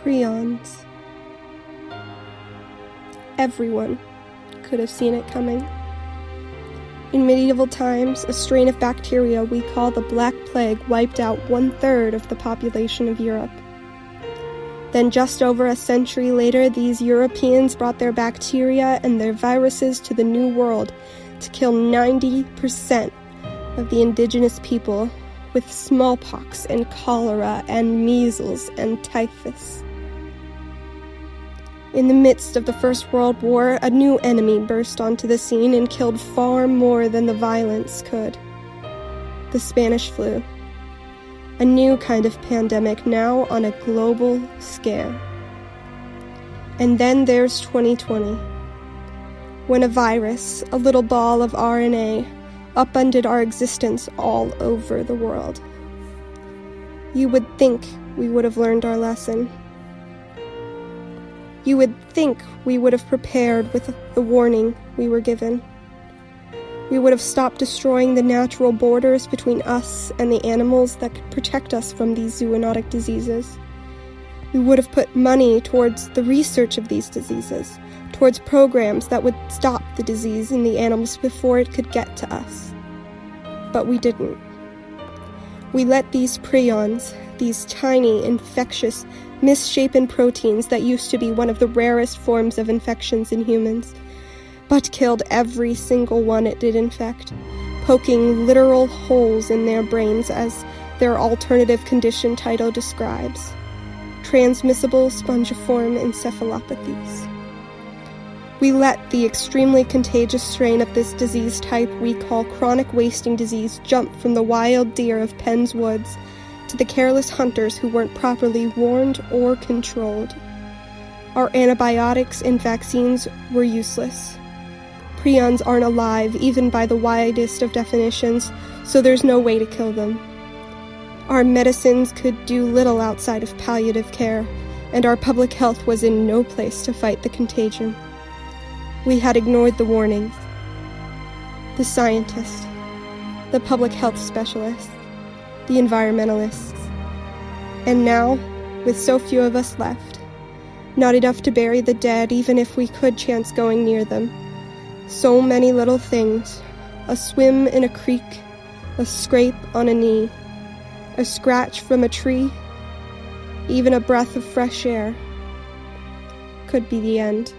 Prions. Everyone could have seen it coming. In medieval times, a strain of bacteria we call the Black Plague wiped out 1/3 of the population of Europe. Then just over a century later, these Europeans brought their bacteria and their viruses to the New World to kill 90% of the indigenous people with smallpox and cholera and measles and typhus. In the midst of the First World War, a new enemy burst onto the scene and killed far more than the violence could. The Spanish flu. A new kind of pandemic now on a global scale. And then there's 2020, when a virus, a little ball of RNA, upended our existence all over the world. You would think we would have learned our lesson. You would think we would have prepared with the warning we were given. We would have stopped destroying the natural borders between us and the animals that could protect us from these zoonotic diseases. We would have put money towards the research of these diseases, towards programs that would stop the disease in the animals before it could get to us. But we didn't. We let these prions, these tiny, infectious, misshapen proteins that used to be one of the rarest forms of infections in humans, but killed every single one it did infect, poking literal holes in their brains, as their alternative condition title describes: transmissible spongiform encephalopathies. We let the extremely contagious strain of this disease type we call chronic wasting disease jump from the wild deer of Penn's woods to the careless hunters who weren't properly warned or controlled. Our antibiotics and vaccines were useless. Prions aren't alive, even by the widest of definitions, so there's no way to kill them. Our medicines could do little outside of palliative care, and our public health was in no place to fight the contagion. We had ignored the warnings. The scientists, the public health specialists, the environmentalists. And now, with so few of us left, not enough to bury the dead even if we could chance going near them, so many little things: a swim in a creek, a scrape on a knee, a scratch from a tree, even a breath of fresh air, could be the end.